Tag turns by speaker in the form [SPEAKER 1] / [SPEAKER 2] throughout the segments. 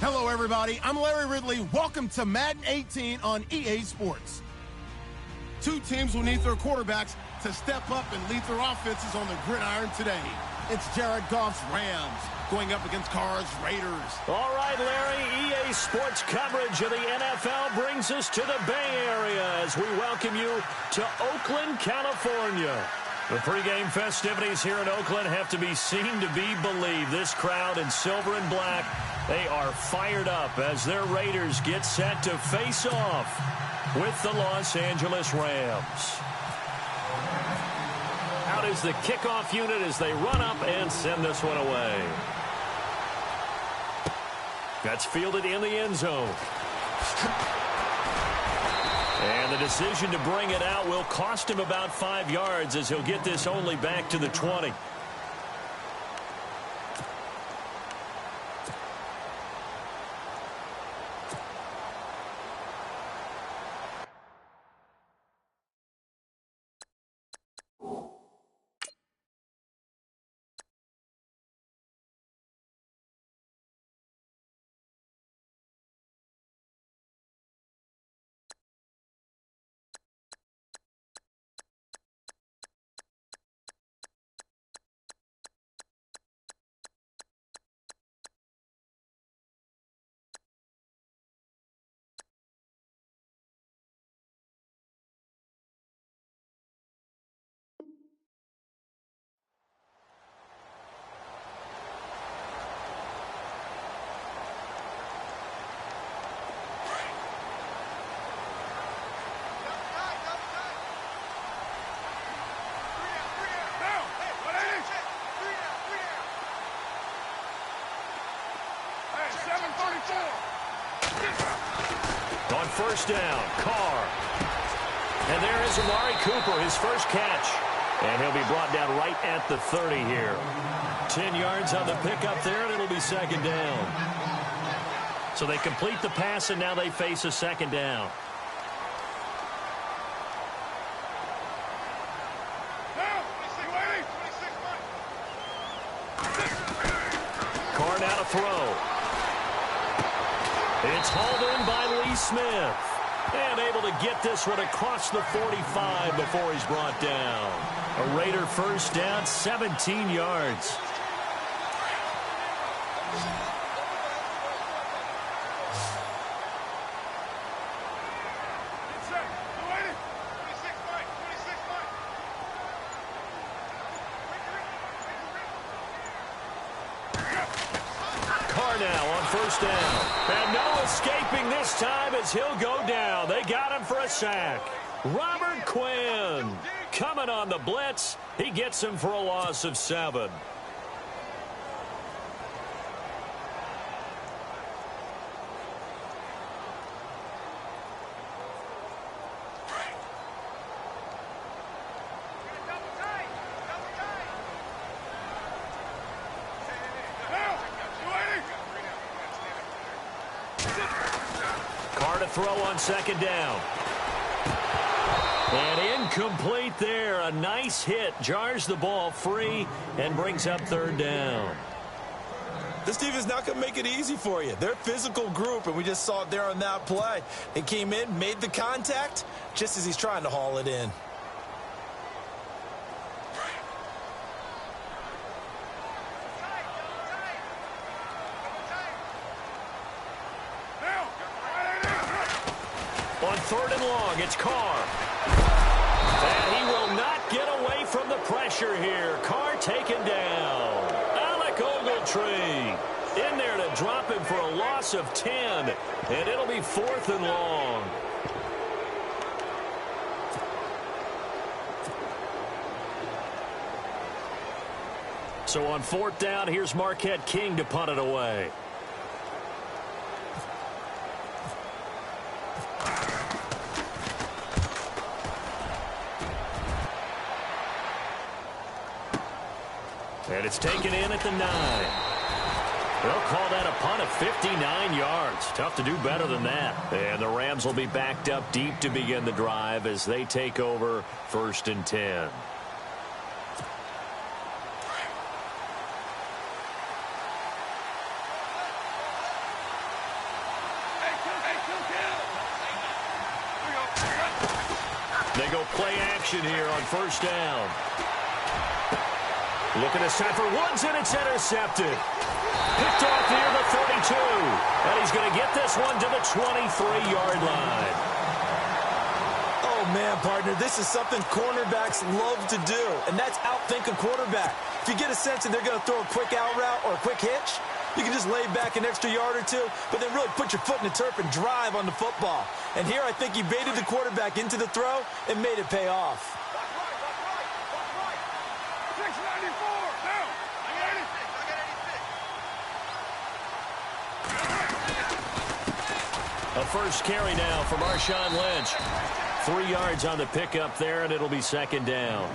[SPEAKER 1] Hello, everybody. I'm Larry Ridley. Welcome to Madden 18 on EA Sports. Two teams will need their quarterbacks to step up and lead their offenses on the gridiron today. It's Jared Goff's Rams going up against Carr's Raiders.
[SPEAKER 2] All right, Larry, EA Sports coverage of the NFL brings us to the Bay Area as we welcome you to Oakland, California. The pregame festivities here in Oakland have to be seen to be believed. This crowd in silver and black, they are fired up as their Raiders get set to face off with the Los Angeles Rams. Out is the kickoff unit as they run up and send this one away. That's fielded in the end zone. And the decision to bring it out will cost him about 5 yards as he'll get this only back to the 20. On first down, Carr. And there is Amari Cooper, his first catch. And he'll be brought down right at the 30 here. 10 yards on the pickup there, and it'll be second down. So they complete the pass, and now they face a second down. Carr now to throw. It's hauled in by Lee Smith. And able to get this one across the 45 before he's brought down. A Raider first down, 17 yards. Carr now on first down. And no escaping this time as he'll go down. They got him for a sack. Robert Quinn coming on the blitz. He gets him for a loss of 7. Throw on second down. And incomplete there. A nice hit. Jars the ball free and brings up third down.
[SPEAKER 3] This team is not going to make it easy for you. They're a physical group, and we just saw it there on that play. They came in, made the contact, just as he's trying to haul it in. On third and long, it's Carr. And he will not get away from the pressure here. Carr taken down. Alec Ogletree in there to drop him for a loss of 10. And it'll be fourth and long. So on fourth down, here's Marquette King to punt it away. And it's taken in at the 9. They'll call that a punt of 59 yards. Tough to do better than that. And the Rams will be backed up deep to begin the drive as they take over first and 10.
[SPEAKER 2] They go play action here on first down. Looking this time for Woods, and it's intercepted. Picked off near the 32. And he's going to get this one to the 23-yard line.
[SPEAKER 4] Oh, man, partner, this is something cornerbacks love to do, and that's outthink a quarterback. If you get a sense that they're going to throw a quick out route or a quick hitch, you can just lay back an extra yard or two, but then really put your foot in the turf and drive on the football. And here I think he baited the quarterback into the throw and made it pay off.
[SPEAKER 2] A first carry now for Marshawn Lynch. 3 yards on the pickup there, and it'll be second down.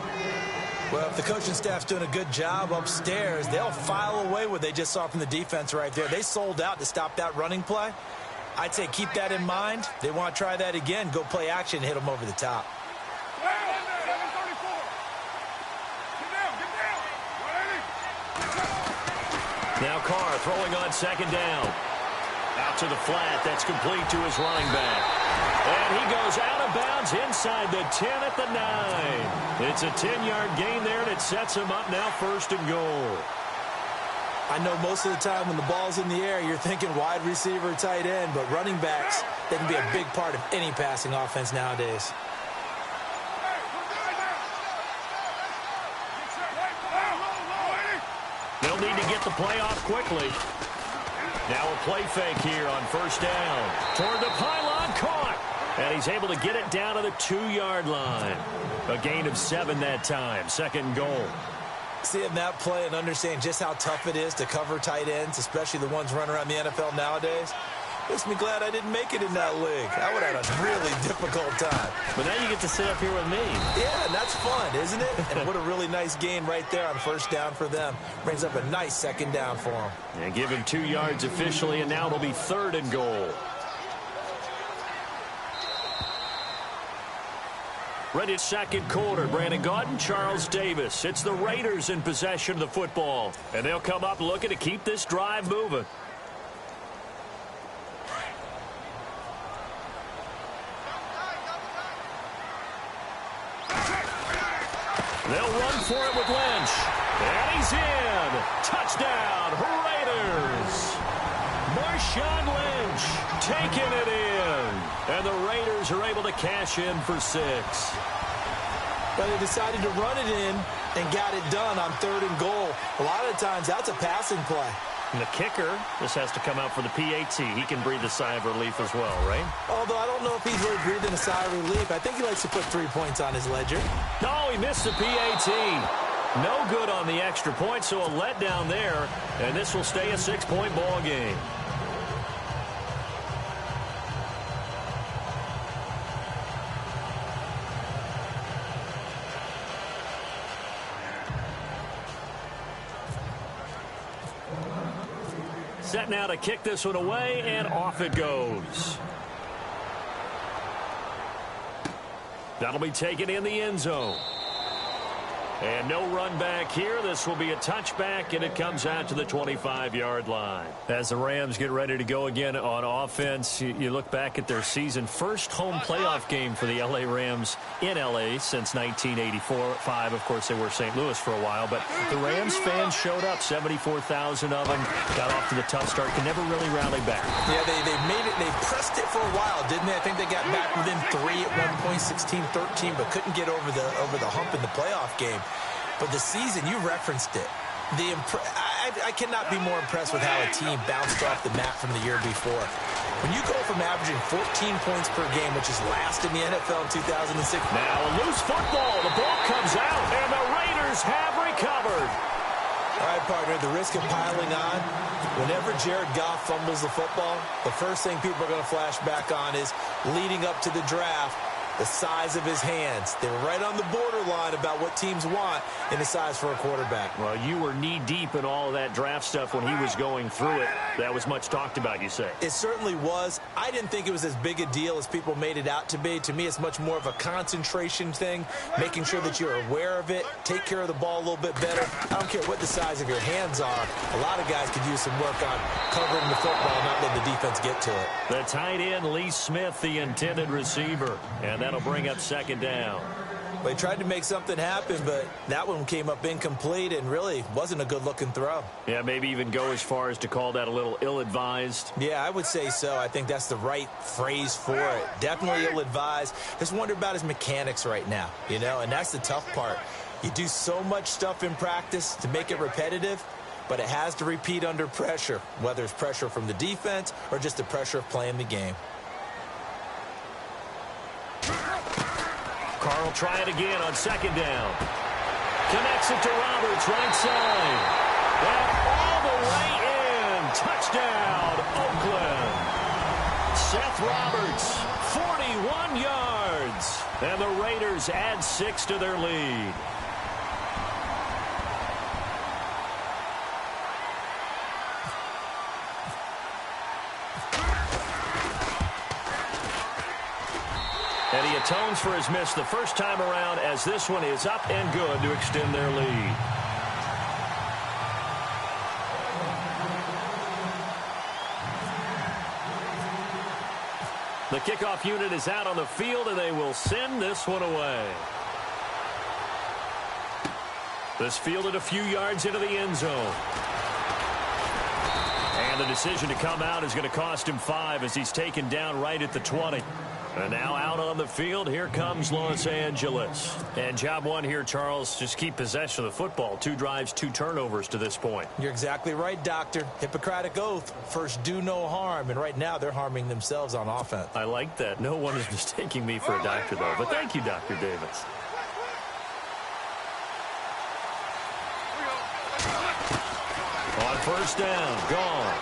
[SPEAKER 4] Well, if the coaching staff's doing a good job upstairs, they'll file away what they just saw from the defense right there. They sold out to stop that running play. I'd say keep that in mind. They want to try that again. Go play action and hit them over the top.
[SPEAKER 2] Now Carr throwing on second down. Out to the flat. That's complete to his running back. And he goes out of bounds inside the 10 at the 9. It's a 10-yard gain there, and it sets him up now first and goal.
[SPEAKER 4] I know most of the time when the ball's in the air, you're thinking wide receiver, tight end, but running backs, they can be a big part of any passing offense nowadays.
[SPEAKER 2] They'll need to get the play off quickly. Now a play fake here on first down. Toward the pylon, caught. And he's able to get it down to the 2-yard line. A gain of 7 that time. Second goal.
[SPEAKER 4] Seeing that play and understanding just how tough it is to cover tight ends, especially the ones running around the NFL nowadays, makes me glad I didn't make it in that league. I would have had a really difficult time.
[SPEAKER 2] But now you get to sit up here with me.
[SPEAKER 4] Yeah, and that's fun, isn't it? And what a really nice gain right there on first down for them. Brings up a nice second down for them.
[SPEAKER 2] And give him 2 yards officially, and now it'll be third and goal. Ready second quarter. Brandon Gaudin, Charles Davis. It's the Raiders in possession of the football. And they'll come up looking to keep this drive moving. They'll run for it with Lynch. And he's in. Touchdown, Raiders. Marshawn Lynch taking it in. And the Raiders are able to cash in for 6.
[SPEAKER 4] But they decided to run it in and got it done on third and goal. A lot of times that's a passing play.
[SPEAKER 2] And the kicker, this has to come out for the PAT. He can breathe a sigh of relief as well, right?
[SPEAKER 4] Although I don't know if he's really breathing a sigh of relief. I think he likes to put 3 points on his ledger.
[SPEAKER 2] No, he missed the PAT. No good on the extra point, so a letdown there. And this will stay a 6-point ball game. Set now to kick this one away, and off it goes. That'll be taken in the end zone. And no run back here. This will be a touchback, and it comes out to the 25-yard line. As the Rams get ready to go again on offense, you look back at their season. First home playoff game for the L.A. Rams in L.A. since 1984-5. Of course, they were St. Louis for a while. But the Rams fans showed up, 74,000 of them. Got off to the tough start, could never really rally back.
[SPEAKER 4] Yeah, they made it. They pressed it for a while, didn't they? I think they got back within 3 at one point, 16-13, but couldn't get over the hump in the playoff game. But the season, you referenced it. I cannot be more impressed with how a team bounced off the map from the year before. When you go from averaging 14 points per game, which is last in the NFL in 2006.
[SPEAKER 2] Now a loose football. The ball comes out, and the Raiders have recovered.
[SPEAKER 4] All right, partner, the risk of piling on. Whenever Jared Goff fumbles the football, the first thing people are going to flash back on is leading up to the draft. The size of his hands. They were right on the borderline about what teams want in the size for a quarterback.
[SPEAKER 2] Well, you were knee-deep in all of that draft stuff when he was going through it. That was much talked about, you say.
[SPEAKER 4] It certainly was. I didn't think it was as big a deal as people made it out to be. To me, it's much more of a concentration thing, making sure that you're aware of it, take care of the ball a little bit better. I don't care what the size of your hands are. A lot of guys could use some work on covering the football, not letting the defense get to it.
[SPEAKER 2] The tight end, Lee Smith, the intended receiver. And That'll bring up second down.
[SPEAKER 4] They tried to make something happen, but that one came up incomplete and really wasn't a good-looking throw.
[SPEAKER 2] Yeah, maybe even go as far as to call that a little ill-advised.
[SPEAKER 4] Yeah, I would say so. I think that's the right phrase for it. Definitely ill-advised. Just wonder about his mechanics right now, you know, and that's the tough part. You do so much stuff in practice to make it repetitive, but it has to repeat under pressure, whether it's pressure from the defense or just the pressure of playing the game.
[SPEAKER 2] Carr will try it again on second down. Connects it to Roberts, right side. And all the way in. Touchdown, Oakland. Seth Roberts, 41 yards. And the Raiders add 6 to their lead. And he atones for his miss the first time around as this one is up and good to extend their lead. The kickoff unit is out on the field, and they will send this one away. This fielded a few yards into the end zone. And the decision to come out is going to cost him 5 as he's taken down right at the 20. And now out on the field, here comes Los Angeles. And job one here, Charles, just keep possession of the football. 2 drives, 2 turnovers to this point.
[SPEAKER 4] You're exactly right, Doctor. Hippocratic oath. First, do no harm. And right now, they're harming themselves on offense.
[SPEAKER 2] I like that. No one is mistaking me for a doctor, though. But thank you, Dr. Davis. On first down, gone.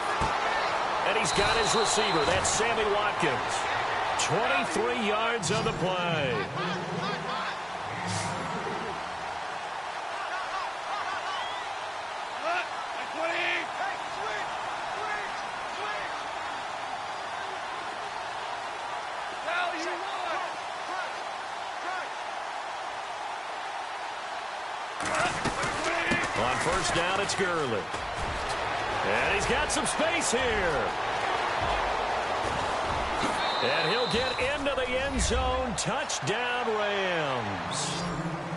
[SPEAKER 2] And he's got his receiver. That's Sammy Watkins. 23 yards on the play. On first down, it's Gurley. And he's got some space here. And he'll get into the end zone. Touchdown, Rams.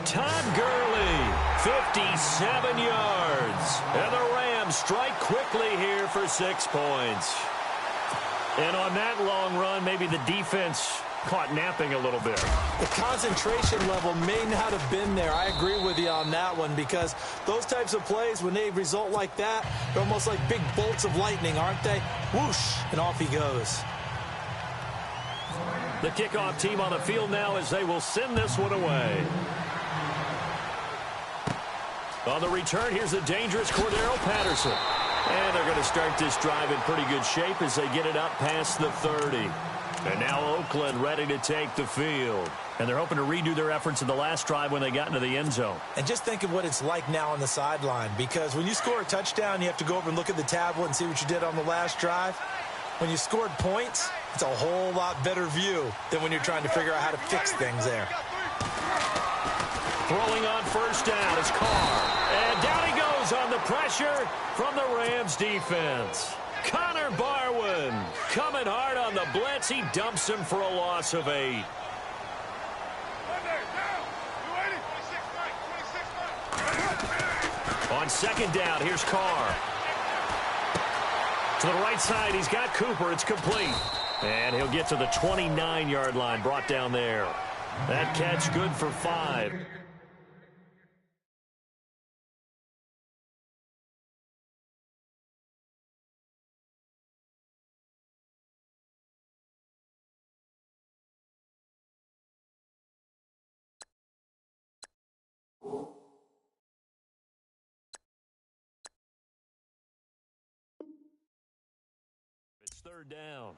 [SPEAKER 2] Todd Gurley, 57 yards. And the Rams strike quickly here for 6 points. And on that long run, maybe the defense caught napping a little bit.
[SPEAKER 4] The concentration level may not have been there. I agree with you on that one because those types of plays, when they result like that, they're almost like big bolts of lightning, aren't they? Whoosh, and off he goes.
[SPEAKER 2] The kickoff team on the field now as they will send this one away. On the return, here's the dangerous Cordero Patterson. And they're going to start this drive in pretty good shape as they get it up past the 30. And now Oakland ready to take the field. And they're hoping to redo their efforts in the last drive when they got into the end zone.
[SPEAKER 4] And just think of what it's like now on the sideline. Because when you score a touchdown, you have to go over and look at the tablet and see what you did on the last drive. When you scored points, it's a whole lot better view than when you're trying to figure out how to fix things there.
[SPEAKER 2] Throwing on first down is Carr. And down he goes on the pressure from the Rams defense. Connor Barwin coming hard on the blitz. He dumps him for a loss of 8. On second down, here's Carr. To the right side, he's got Cooper. It's complete. And he'll get to the 29-yard line, brought down there. That catch good for 5. It's third down.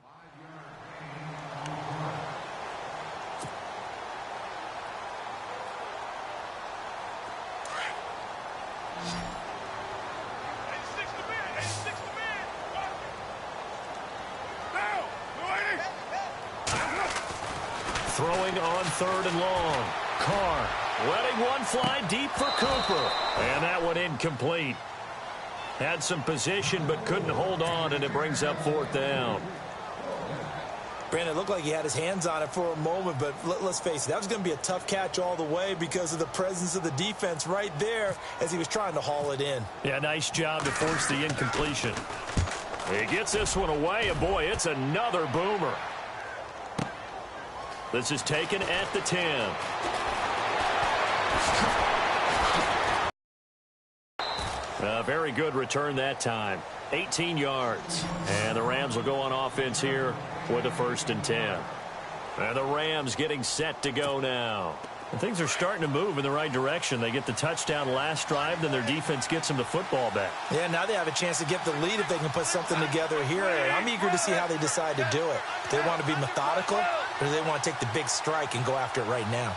[SPEAKER 2] Throwing on third and long. Carr letting one fly deep for Cooper. And that one incomplete. Had some position but couldn't hold on, and it brings up fourth down.
[SPEAKER 4] Brandon, it looked like he had his hands on it for a moment, but let's face it, that was going to be a tough catch all the way because of the presence of the defense right there as he was trying to haul it in.
[SPEAKER 2] Yeah, nice job to force the incompletion. He gets this one away, and boy, it's another boomer. This is taken at the 10. A very good return that time. 18 yards. And the Rams will go on offense here with a 1st and 10. And the Rams getting set to go now. And things are starting to move in the right direction. They get the touchdown last drive, then their defense gets them the football back.
[SPEAKER 4] Yeah, now they have a chance to get the lead if they can put something together here. And I'm eager to see how they decide to do it. Do they want to be methodical, or do they want to take the big strike and go after it right now?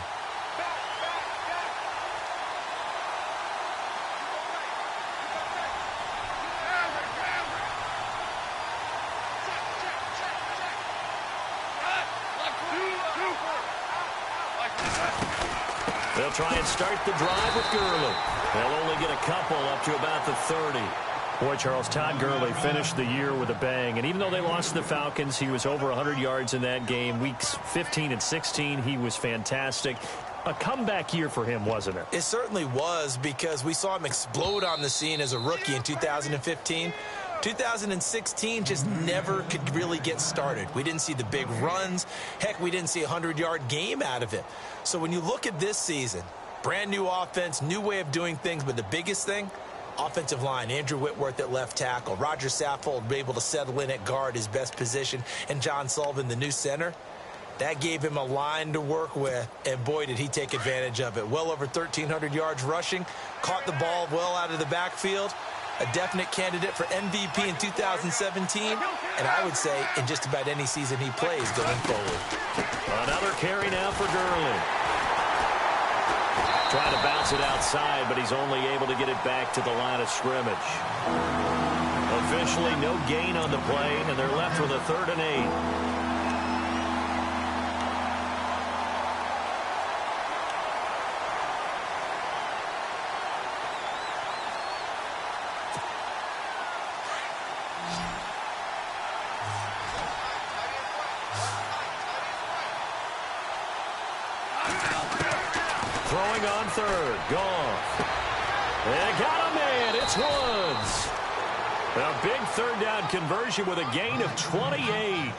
[SPEAKER 2] They'll try and start the drive with Gurley. They'll only get a couple up to about the 30. Boy, Charles, Todd Gurley finished the year with a bang. And even though they lost to the Falcons, he was over 100 yards in that game. Weeks 15 and 16, he was fantastic. A comeback year for him, wasn't it?
[SPEAKER 4] It certainly was, because we saw him explode on the scene as a rookie in 2015. 2016 just never could really get started. We didn't see the big runs. Heck, we didn't see a 100-yard game out of it. So when you look at this season, brand new offense, new way of doing things, but the biggest thing, offensive line, Andrew Whitworth at left tackle, Roger Saffold able to settle in at guard, his best position, and John Sullivan, the new center. That gave him a line to work with, and boy, did he take advantage of it. Well over 1,300 yards rushing, caught the ball well out of the backfield. A definite candidate for MVP in 2017, and I would say in just about any season he plays going forward.
[SPEAKER 2] Another carry now for Gurley. Trying to bounce it outside, but he's only able to get it back to the line of scrimmage. Officially no gain on the play, and they're left with a 3rd and 8. Throwing on 3rd. Goff. They got a man. It's Woods. A big 3rd down conversion with a gain of 28.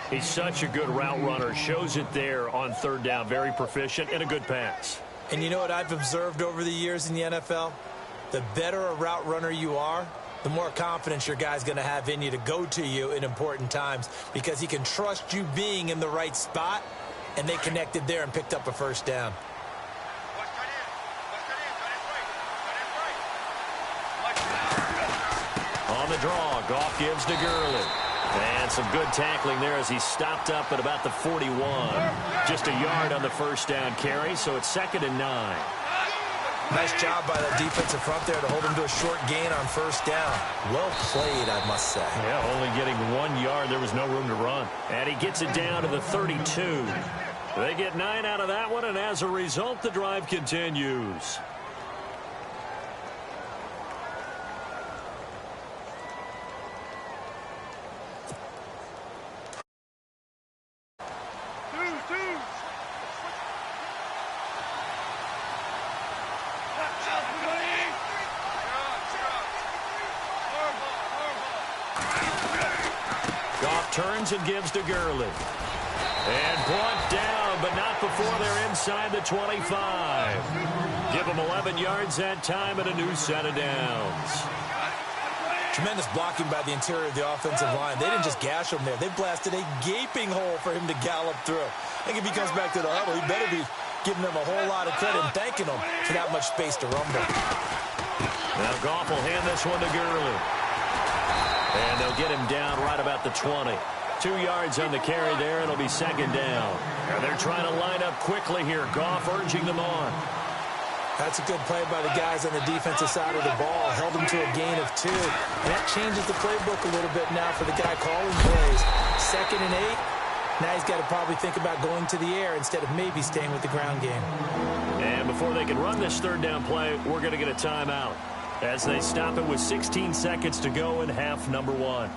[SPEAKER 2] He's such a good route runner. Shows it there on 3rd down. Very proficient and a good pass.
[SPEAKER 4] And you know what I've observed over the years in the NFL? The better a route runner you are, the more confidence your guy's going to have in you to go to you in important times, because he can trust you being in the right spot. And they connected there and picked up a 1st down.
[SPEAKER 2] On the draw, Goff gives to Gurley. And some good tackling there as he stopped up at about the 41. Just a yard on the 1st down carry, so it's 2nd and 9.
[SPEAKER 4] Nice job by that defensive front there to hold him to a short gain on 1st down. Well played, I must say.
[SPEAKER 2] Yeah, only getting 1 yard. There was no room to run. And he gets it down to the 32. They get 9 out of that one, and as a result, the drive continues. Goff turns and gives to Gurley. And brought down, but not before they're inside the 25. Give them 11 yards that time and a new set of downs.
[SPEAKER 4] Tremendous blocking by the interior of the offensive line. They didn't just gash him there. They blasted a gaping hole for him to gallop through. I think if he comes back to the huddle, he better be giving them a whole lot of credit and thanking them for that much space to rumble.
[SPEAKER 2] Now Goff will hand this one to Gurley. And they'll get him down right about the 20. 2 yards on the carry there. It'll be 2nd down. And they're trying to line up quickly here. Goff urging them on.
[SPEAKER 4] That's a good play by the guys on the defensive side of the ball. Held them to a gain of 2. And that changes the playbook a little bit now for the guy calling plays. 2nd and 8. Now he's got to probably think about going to the air instead of maybe staying with the ground game.
[SPEAKER 2] And before they can run this 3rd down play, we're going to get a timeout as they stop it with 16 seconds to go in half number 1.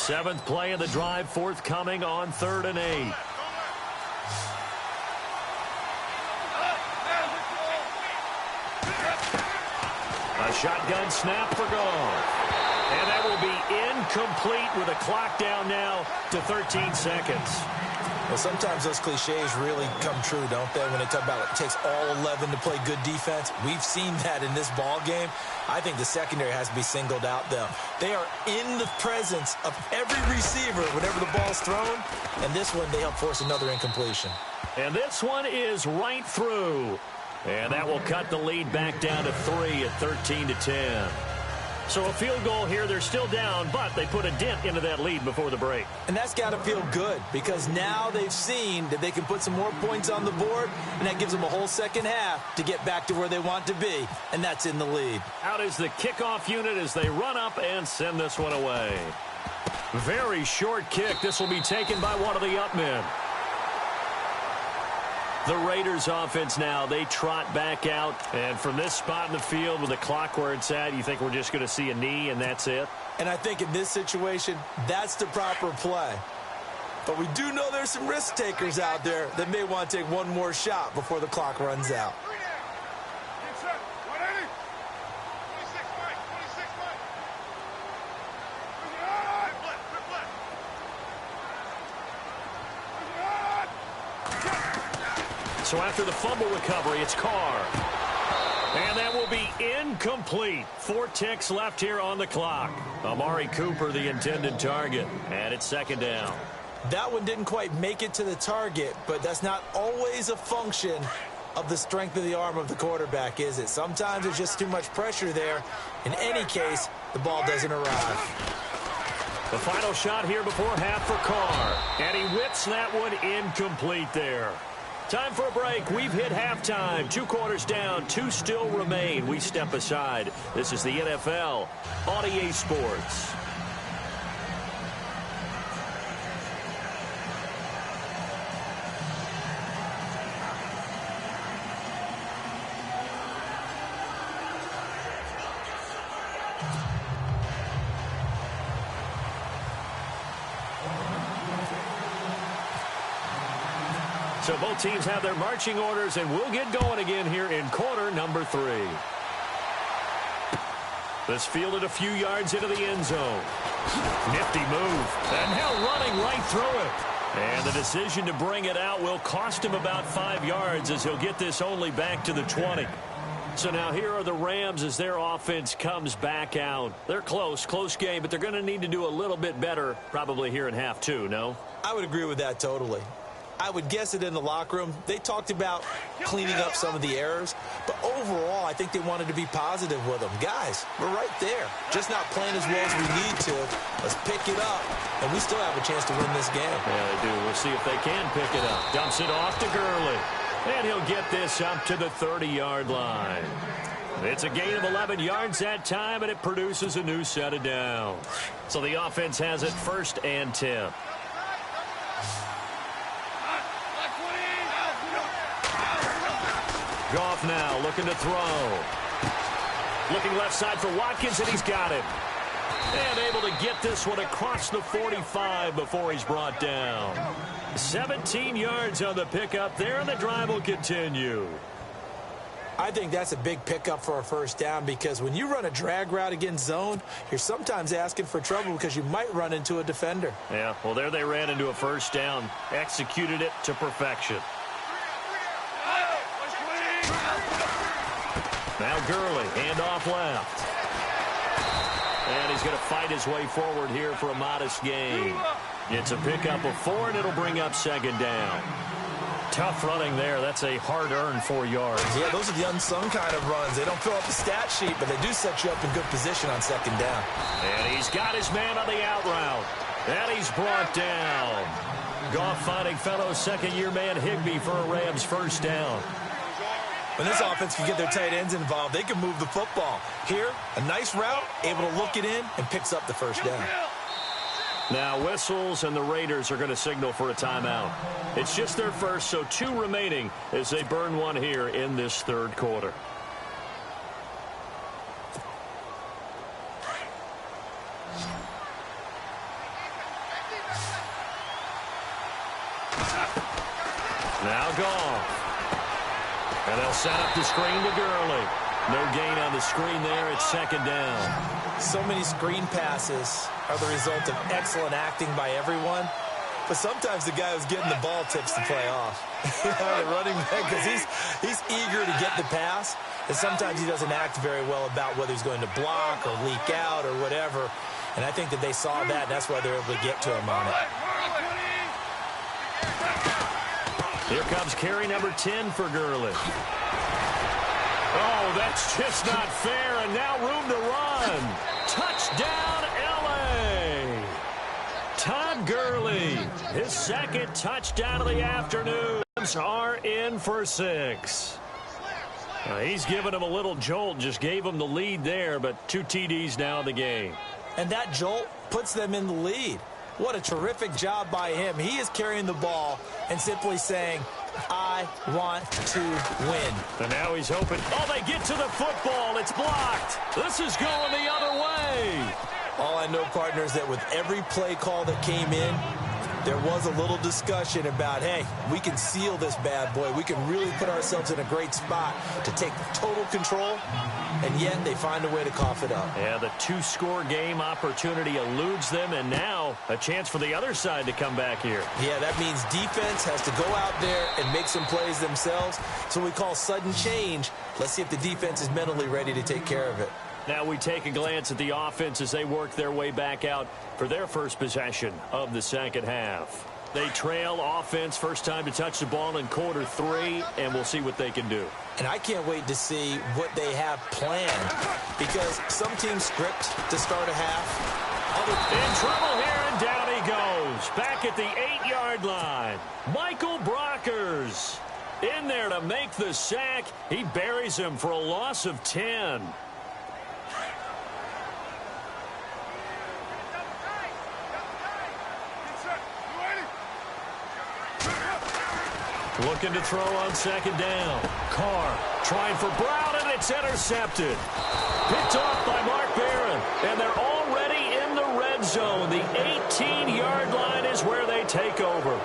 [SPEAKER 2] 7th play of the drive forthcoming on 3rd and 8. A shotgun snap for Goff. And that will be incomplete with a clock down now to 13 seconds.
[SPEAKER 4] Well, sometimes those cliches really come true, don't they, when they talk about it takes all 11 to play good defense. We've seen that in this ball game. I think the secondary has to be singled out, though. They are in the presence of every receiver whenever the ball's thrown, and this one they help force another incompletion.
[SPEAKER 2] And this one is right through. And that will cut the lead back down to 3 at 13-10. So a field goal here, they're still down, but they put a dent into that lead before the break.
[SPEAKER 4] And that's got to feel good because now they've seen that they can put some more points on the board, and that gives them a whole second half to get back to where they want to be, and that's in the lead.
[SPEAKER 2] Out is the kickoff unit as they run up and send this one away. Very short kick. This will be taken by one of the up men. The Raiders offense now, they trot back out. And from this spot in the field with the clock where it's at, you think we're just going to see a knee and that's it?
[SPEAKER 4] And I think in this situation, that's the proper play. But we do know there's some risk takers out there that may want to take one more shot before the clock runs out.
[SPEAKER 2] So after the fumble recovery, it's Carr. And that will be incomplete. 4 ticks left here on the clock. Amari Cooper, the intended target. And it's 2nd down.
[SPEAKER 4] That one didn't quite make it to the target, but that's not always a function of the strength of the arm of the quarterback, is it? Sometimes there's just too much pressure there. In any case, the ball doesn't arrive.
[SPEAKER 2] The final shot here before half for Carr. And he whips that one incomplete there. Time for a break. We've hit halftime. 2 quarters down. 2 still remain. We step aside. This is the NFL on EA Sports. So both teams have their marching orders, and we'll get going again here in quarter number 3. This fielded a few yards into the end zone. Nifty move. And now running right through it. And the decision to bring it out will cost him about 5 yards as he'll get this only back to the 20. So now here are the Rams as their offense comes back out. They're close game, but they're going to need to do a little bit better probably here in half 2, no?
[SPEAKER 4] I would agree with that totally. I would guess it in the locker room. They talked about cleaning up some of the errors, but overall, I think they wanted to be positive with them. Guys, we're right there. Just not playing as well as we need to. Let's pick it up, and we still have a chance to win this game.
[SPEAKER 2] Yeah, they do. We'll see if they can pick it up. Dumps it off to Gurley, and he'll get this up to the 30-yard line. It's a gain of 11 yards that time, and it produces a new set of downs. So the offense has it 1st and 10. Goff now looking to throw. Looking left side for Watkins, and he's got it. And able to get this one across the 45 before he's brought down. 17 yards on the pickup there, and the drive will continue.
[SPEAKER 4] I think that's a big pickup for a 1st down because when you run a drag route against zone, you're sometimes asking for trouble because you might run into a defender.
[SPEAKER 2] Yeah, well, there they ran into a 1st down. Executed it to perfection. Now Gurley, handoff left. And he's going to fight his way forward here for a modest gain. It's a pickup of 4, and it'll bring up 2nd down. Tough running there. That's a hard-earned 4 yards.
[SPEAKER 4] Yeah, those are the unsung kind of runs. They don't fill up the stat sheet, but they do set you up in good position on 2nd down.
[SPEAKER 2] And he's got his man on the out route. And he's brought down. Goff finding fellow 2nd-year man Higbee for a Rams 1st down.
[SPEAKER 4] When this offense can get their tight ends involved, they can move the football. Here, a nice route, able to look it in, and picks up the 1st down.
[SPEAKER 2] Now whistles, and the Raiders are going to signal for a timeout. It's just their first, so 2 remaining as they burn one here in this 3rd quarter. Now gone. And they'll set up the screen to Gurley. No gain on the screen there. It's second down.
[SPEAKER 4] So many screen passes are the result of excellent acting by everyone. But sometimes the guy who's getting the ball tips the play off. The running back, because he's eager to get the pass. And sometimes he doesn't act very well about whether he's going to block or leak out or whatever. And I think that they saw that, and that's why they're able to get to him on it.
[SPEAKER 2] Here comes carry number 10 for Gurley. Oh, that's just not fair, and now room to run. Touchdown, L.A. Todd Gurley, his second touchdown of the afternoon. Are in for 6. He's given him a little jolt, just gave him the lead there, but 2 TDs now in the game.
[SPEAKER 4] And that jolt puts them in the lead. What a terrific job by him. He is carrying the ball and simply saying, I want to win.
[SPEAKER 2] And now he's hoping. Oh, they get to the football. It's blocked. This is going the other way.
[SPEAKER 4] All I know, partner, is that with every play call that came in, there was a little discussion about, hey, we can seal this bad boy. We can really put ourselves in a great spot to take total control, and yet they find a way to cough it up.
[SPEAKER 2] Yeah, the 2-score game opportunity eludes them, and now a chance for the other side to come back here.
[SPEAKER 4] Yeah, that means defense has to go out there and make some plays themselves. So we call sudden change. Let's see if the defense is mentally ready to take care of it.
[SPEAKER 2] Now we take a glance at the offense as they work their way back out for their first possession of the second half. They trail offense, first time to touch the ball in quarter 3, and we'll see what they can do.
[SPEAKER 4] And I can't wait to see what they have planned, because some teams script to start a half.
[SPEAKER 2] In trouble here, and down he goes. Back at the 8-yard line. Michael Brockers in there to make the sack. He buries him for a loss of 10. Looking to throw on second down. Carr trying for Brown, and it's intercepted. Picked off by Mark Barron, and they're already in the red zone. The 18-yard line is where they take over.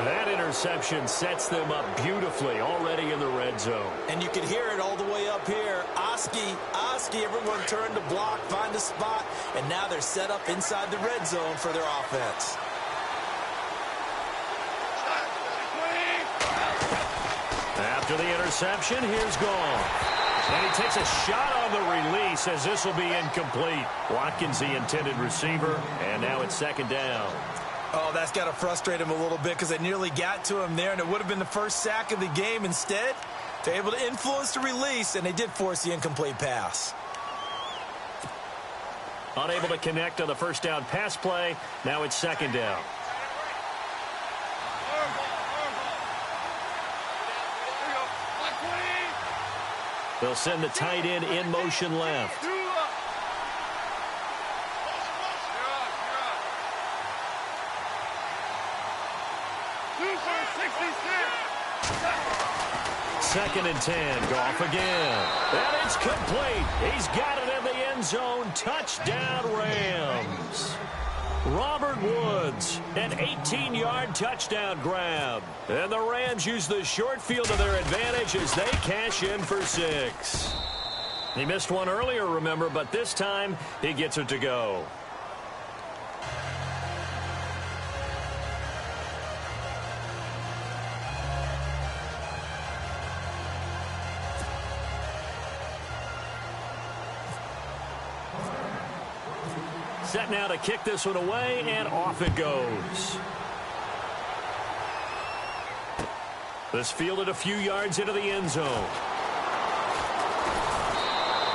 [SPEAKER 2] That interception sets them up beautifully already in the red zone.
[SPEAKER 4] And you can hear it all the way up here. Oski, everyone turned to block, find a spot, and now they're set up inside the red zone for their offense.
[SPEAKER 2] After the interception, here's Gone. And he takes a shot on the release as this will be incomplete. Watkins, the intended receiver, and now it's second down.
[SPEAKER 4] Oh, that's got to frustrate him a little bit because they nearly got to him there, and it would have been the first sack of the game. Instead, they're able to influence the release, and they did force the incomplete pass.
[SPEAKER 2] Unable to connect on the first down pass play. Now it's second down. They'll send the tight end in motion left. Second and 10. Goff again. And it's complete. He's got it in the end zone. Touchdown, Rams. Robert Woods, an 18-yard touchdown grab. And the Rams use the short field to their advantage as they cash in for 6. He missed one earlier, remember, but this time he gets it to go. Set now to kick this one away, and off it goes. This fielded a few yards into the end zone.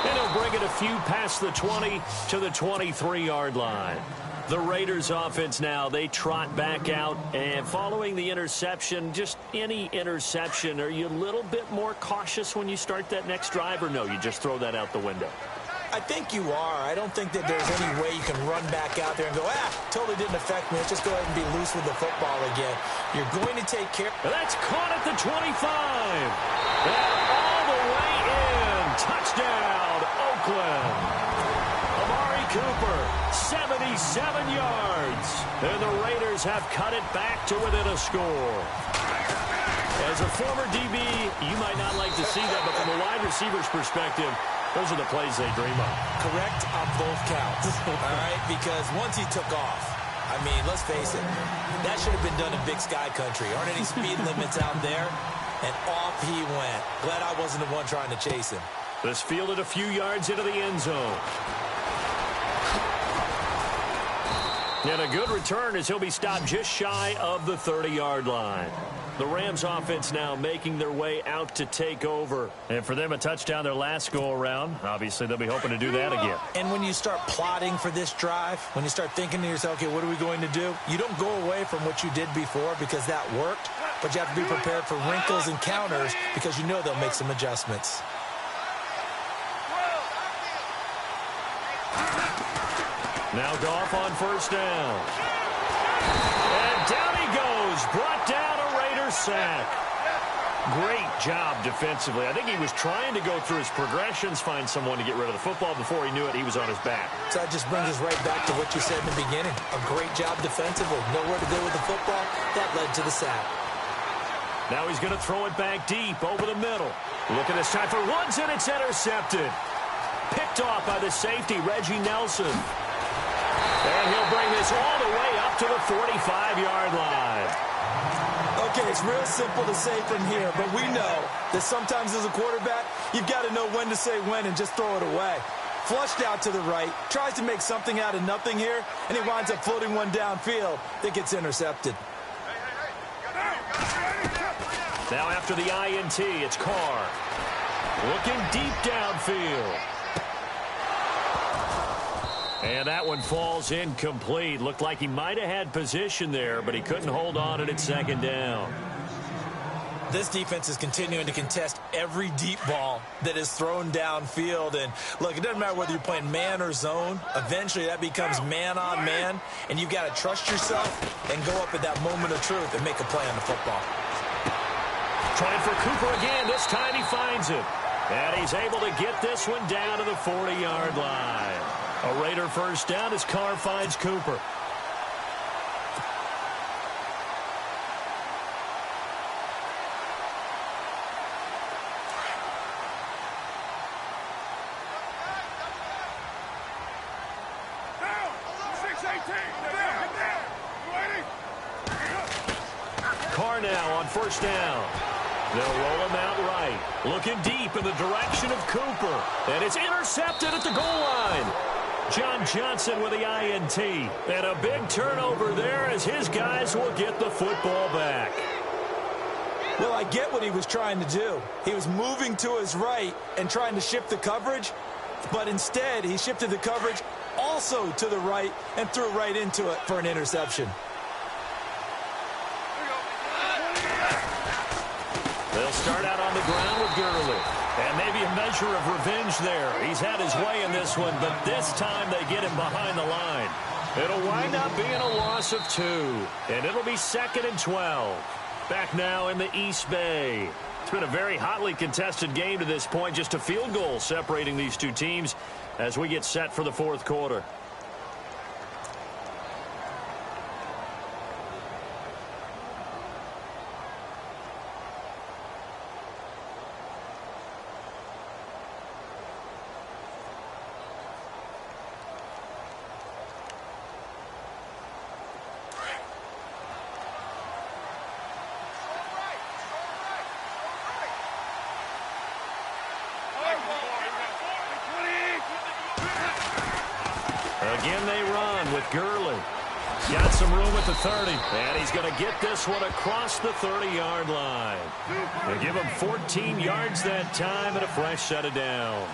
[SPEAKER 2] And he'll bring it a few past the 20 to the 23-yard line. The Raiders offense now, they trot back out, and following the interception, just any interception, are you a little bit more cautious when you start that next drive, or no, you just throw that out the window?
[SPEAKER 4] I think you are. I don't think that there's any way you can run back out there and go, totally didn't affect me. Let's just go ahead and be loose with the football again. You're going to take care.
[SPEAKER 2] That's caught at the 25. And all the way in. Touchdown, Oakland. Amari Cooper, 77 yards. And the Raiders have cut it back to within a score. As a former DB, you might not like to see that, but from a wide receiver's perspective, those are the plays they dream of.
[SPEAKER 4] Correct on both counts, all right? Because once he took off, I mean, let's face it, that should have been done in Big Sky Country. Aren't any speed limits out there? And off he went. Glad I wasn't the one trying to chase him.
[SPEAKER 2] This fielded a few yards into the end zone. And a good return as he'll be stopped just shy of the 30-yard line. The Rams offense now making their way out to take over. And for them, a touchdown their last go-around. Obviously, they'll be hoping to do that again.
[SPEAKER 4] And when you start plotting for this drive, when you start thinking to yourself, okay, what are we going to do? You don't go away from what you did before because that worked, but you have to be prepared for wrinkles and counters because you know they'll make some adjustments.
[SPEAKER 2] Now Goff on first down. And down he goes. Brought down a Raider sack. Great job defensively. I think he was trying to go through his progressions, find someone to get rid of the football. Before he knew it, he was on his back.
[SPEAKER 4] So that just brings us right back to what you said in the beginning. A great job defensively. Nowhere to go with the football. That led to the sack.
[SPEAKER 2] Now he's going to throw it back deep over the middle. Look at this time for Woods, and it's intercepted. Picked off by the safety, Reggie Nelson. And he'll bring this all the way up to the 45-yard line.
[SPEAKER 4] Okay, it's real simple to say from here, but we know that sometimes as a quarterback, you've got to know when to say when and just throw it away. Flushed out to the right, tries to make something out of nothing here, and he winds up floating one downfield that gets intercepted.
[SPEAKER 2] Now after the INT, it's Carr. Looking deep downfield. And that one falls incomplete. Looked like he might have had position there, but he couldn't hold on at second down.
[SPEAKER 4] This defense is continuing to contest every deep ball that is thrown downfield. And, look, it doesn't matter whether you're playing man or zone. Eventually, that becomes man on man, and you've got to trust yourself and go up at that moment of truth and make a play on the football.
[SPEAKER 2] Trying for Cooper again. This time he finds it. And he's able to get this one down to the 40-yard line. A Raider first down as Carr finds Cooper. Carr now on first down. They'll roll him out right. Looking deep in the direction of Cooper. And it's intercepted at the goal line. John Johnson with the INT. And a big turnover there as his guys will get the football back.
[SPEAKER 4] Well, I get what he was trying to do. He was moving to his right and trying to shift the coverage, but instead he shifted the coverage also to the right and threw right into it for an interception.
[SPEAKER 2] They'll start out on the ground with Gurley. And maybe a measure of revenge there. He's had his way in this one, but this time they get him behind the line. It'll wind up being a loss of 2. And it'll be 2nd and 12. Back now in the East Bay. It's been a very hotly contested game to this point. Just a field goal separating these two teams as we get set for the fourth quarter. Again they run with Gurley. Got some room at the 30. And he's going to get this one across the 30-yard line. They give him 14 yards that time and a fresh set of downs.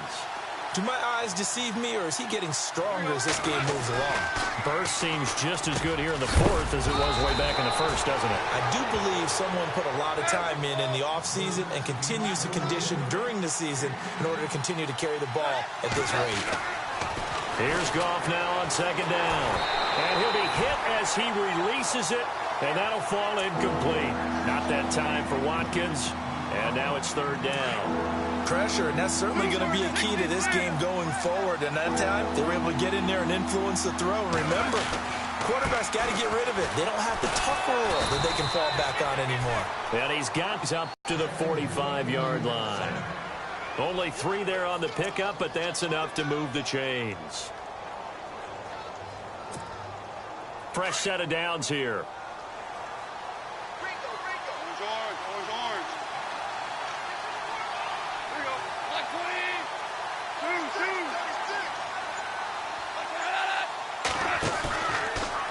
[SPEAKER 4] Do my eyes deceive me, or is he getting stronger as this game moves along?
[SPEAKER 2] Burst seems just as good here in the fourth as it was way back in the first, doesn't it?
[SPEAKER 4] I do believe someone put a lot of time in the offseason and continues to condition during the season in order to continue to carry the ball at this rate.
[SPEAKER 2] Here's Goff now on second down. And he'll be hit as he releases it, and that'll fall incomplete. Not that time for Watkins. And now it's third down.
[SPEAKER 4] Pressure, and that's certainly going to be a key to this game going forward. And that time, they were able to get in there and influence the throw. Remember, quarterback's got to get rid of it. They don't have the tough roll that they can fall back on anymore.
[SPEAKER 2] And he's got up to the 45-yard line. Only 3 there on the pickup, but that's enough to move the chains. Fresh set of downs here.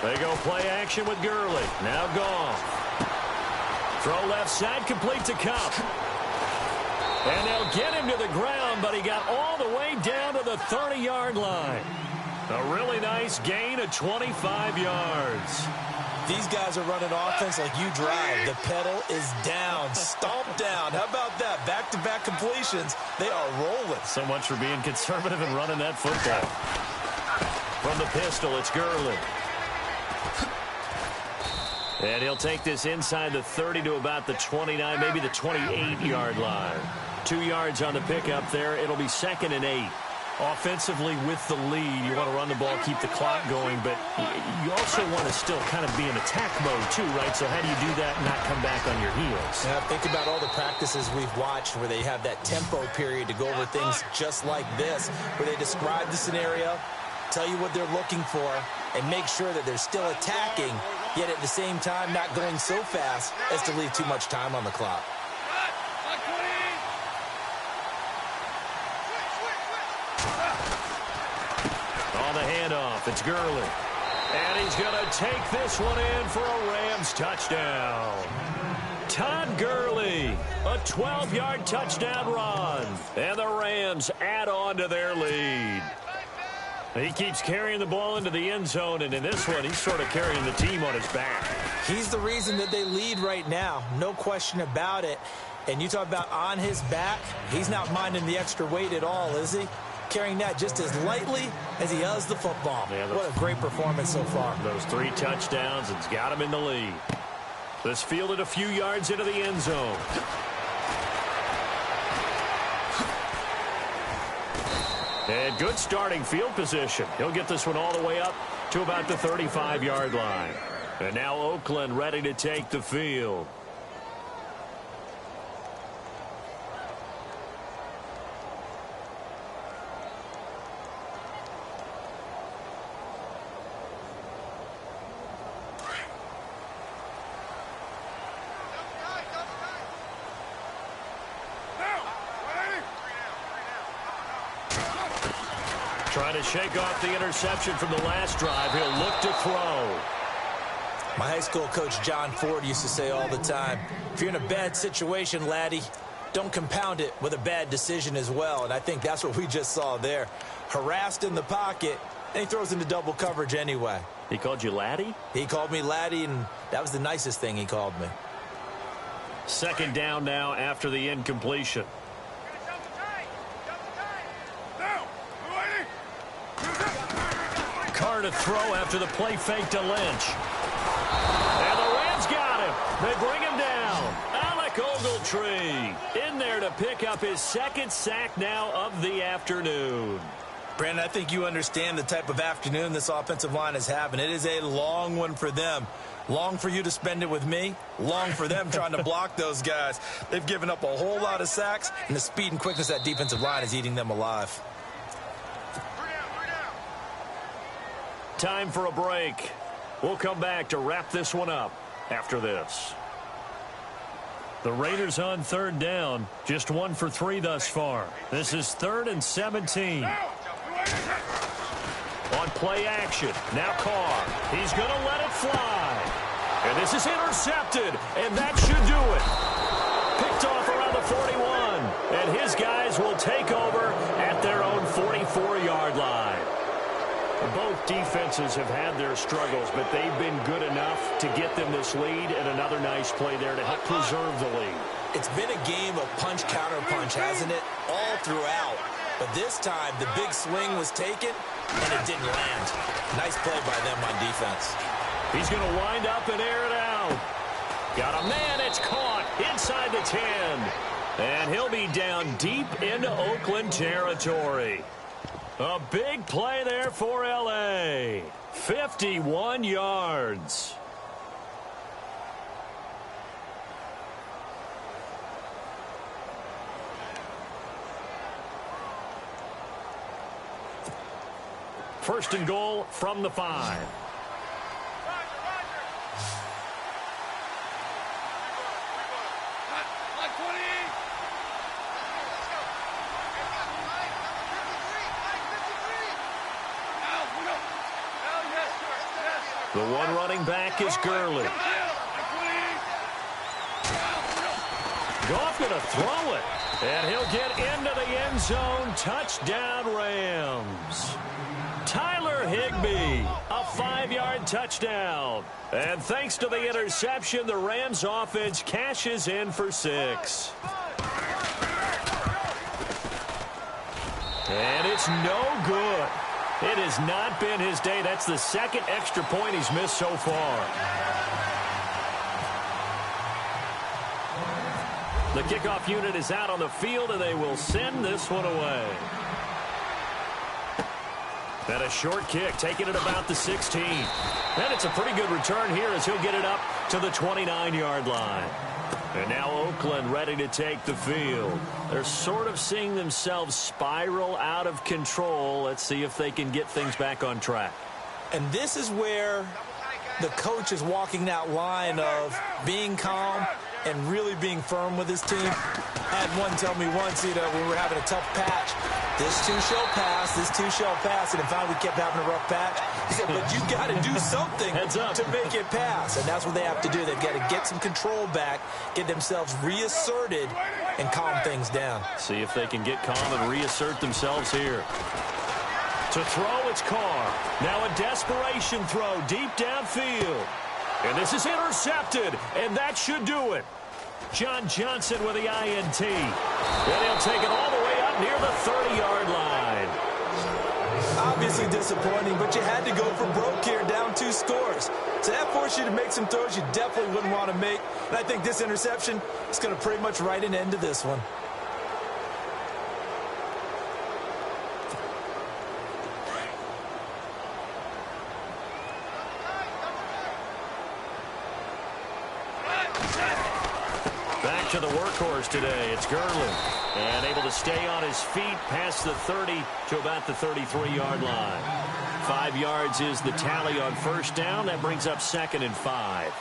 [SPEAKER 2] They go play action with Gurley. Now gone. Throw left side, complete to Cup. And they'll get him to the ground, but he got all the way down to the 30-yard line. A really nice gain of 25 yards.
[SPEAKER 4] These guys are running offense like you drive. The pedal is down, stomped down. How about that? Back-to-back completions. They are rolling.
[SPEAKER 2] So much for being conservative and running that football. From the pistol, it's Gurley. And he'll take this inside the 30 to about the 29, maybe the 28-yard line. 2 yards on the pickup there. It'll be 2nd and 8. Offensively with the lead, you want to run the ball, keep the clock going, but you also want to still kind of be in attack mode too, right? So how do you do that and not come back on your heels?
[SPEAKER 4] Yeah, think about all the practices we've watched where they have that tempo period to go over things just like this, where they describe the scenario, tell you what they're looking for, and make sure that they're still attacking, yet at the same time not going so fast as to leave too much time on the clock.
[SPEAKER 2] On the handoff, it's Gurley. And he's going to take this one in for a Rams touchdown. Todd Gurley, a 12-yard touchdown run. And the Rams add on to their lead. He keeps carrying the ball into the end zone, and in this one, he's sort of carrying the team on his back.
[SPEAKER 4] He's the reason that they lead right now, no question about it. And you talk about on his back, he's not minding the extra weight at all, is he? Carrying that just as lightly as he does the football. Yeah, what a great performance so far.
[SPEAKER 2] Those 3 touchdowns, it's got him in the lead. This fielded a few yards into the end zone. And good starting field position. He'll get this one all the way up to about the 35-yard line. And now Oakland ready to take the field. Trying to shake off the interception from the last drive. He'll look to throw.
[SPEAKER 4] My high school coach John Ford used to say all the time, if you're in a bad situation, laddie, don't compound it with a bad decision as well. And I think that's what we just saw there. Harassed in the pocket, and he throws into double coverage anyway.
[SPEAKER 2] He called you laddie?
[SPEAKER 4] He called me laddie, and that was the nicest thing he called me.
[SPEAKER 2] 2nd down now after the incompletion. Carr to throw after the play fake to Lynch. And the Rams got him. They bring him down. Alec Ogletree in there to pick up his 2nd sack now of the afternoon.
[SPEAKER 4] Brandon, I think you understand the type of afternoon this offensive line is having. It is a long one for them. Long for you to spend it with me. Long for them trying to block those guys. They've given up a whole lot of sacks, and the speed and quickness of that defensive line is eating them alive.
[SPEAKER 2] Time for a break. We'll come back to wrap this one up after this. The Raiders on 3rd down. Just 1 for 3 thus far. This is 3rd and 17. On play action. Now Carr. He's going to let it fly. And this is intercepted. And that should do it. Picked off around the 41. And his guys will take over at their own 44-yard line. Both defenses have had their struggles, but they've been good enough to get them this lead, and another nice play there to help preserve the lead.
[SPEAKER 4] It's been a game of punch-counter-punch, hasn't it? All throughout. But this time, the big swing was taken, and it didn't land. Nice play by them on defense.
[SPEAKER 2] He's going to wind up and air it out. Got a man. It's caught inside the 10. And he'll be down deep into Oakland territory. A big play there for L.A. 51 yards. First and goal from the 5. The one running back is Gurley. Goff going to throw it. And he'll get into the end zone. Touchdown, Rams. Tyler Higbee, a 5-yard touchdown. And thanks to the interception, the Rams offense cashes in for 6. And it's no good. It has not been his day. That's the second extra point he's missed so far. The kickoff unit is out on the field, and they will send this one away. And a short kick, taking it about the 16. And it's a pretty good return here as he'll get it up to the 29-yard line. And now Oakland ready to take the field. They're sort of seeing themselves spiral out of control. Let's see if they can get things back on track.
[SPEAKER 4] And this is where the coach is walking that line of being calm and really being firm with his team. I had one tell me once, when we were having a tough patch, this too shall pass, this too shall pass. And in fact, we kept having a rough patch. He said, but you got to do something to make it pass. And that's what they have to do. They've got to get some control back, get themselves reasserted, and calm things down.
[SPEAKER 2] See if they can get calm and reassert themselves here. To throw, it's Carr. Now a desperation throw deep downfield. And this is intercepted, and that should do it. John Johnson with the INT. And he'll take it all the way up near the 30-yard line.
[SPEAKER 4] Obviously disappointing, but you had to go for broke here, down 2 scores. So that forced you to make some throws you definitely wouldn't want to make. And I think this interception is going to pretty much write an end to this one.
[SPEAKER 2] To the workhorse today, it's Gurley. And able to stay on his feet past the 30 to about the 33-yard line. 5 yards is the tally on first down. That brings up 2nd and 5.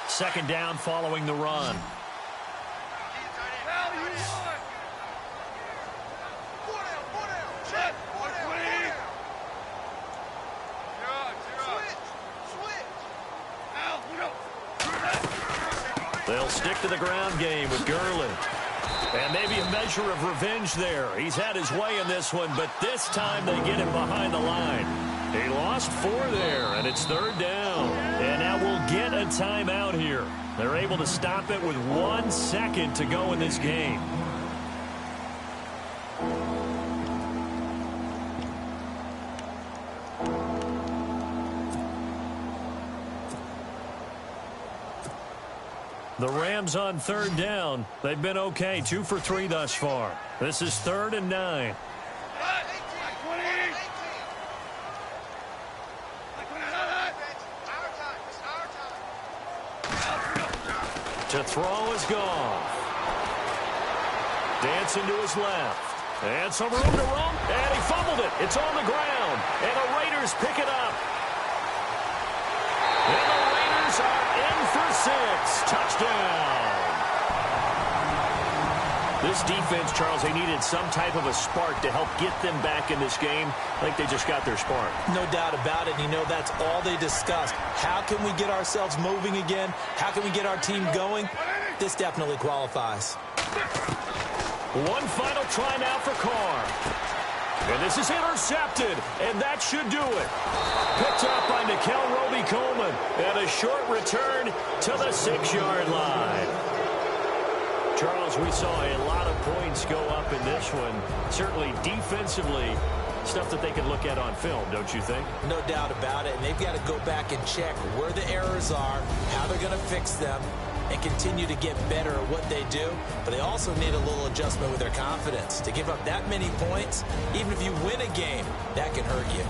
[SPEAKER 2] Second down following the run. They'll stick to the ground game with Gurley. And maybe a measure of revenge there. He's had his way in this one, but this time they get him behind the line. He lost 4 there, and it's 3rd down. And now we'll get a timeout here. They're able to stop it with 1 second to go in this game. The Rams on 3rd down. They've been okay, 2 for 3 thus far. This is 3rd and 9. To throw is Goff. Dancing to his left. And some room to roam. And he fumbled it. It's on the ground. And the Raiders pick it up. And the Raiders are in for 6. Touchdown. This defense, Charles, they needed some type of a spark to help get them back in this game. I think they just got their spark. No doubt about it. And that's all they discussed. How can we get ourselves moving again? How can we get our team going? This definitely qualifies. One final try now for Carr. And this is intercepted, and that should do it. Picked up by Nikel Roby-Coleman. And a short return to the 6-yard line. Charles, we saw a lot of points go up in this one. Certainly defensively, stuff that they can look at on film, don't you think?
[SPEAKER 4] No doubt about it. And they've got to go back and check where the errors are, how they're going to fix them, and continue to get better at what they do. But they also need a little adjustment with their confidence. To give up that many points, even if you win a game, that can hurt you.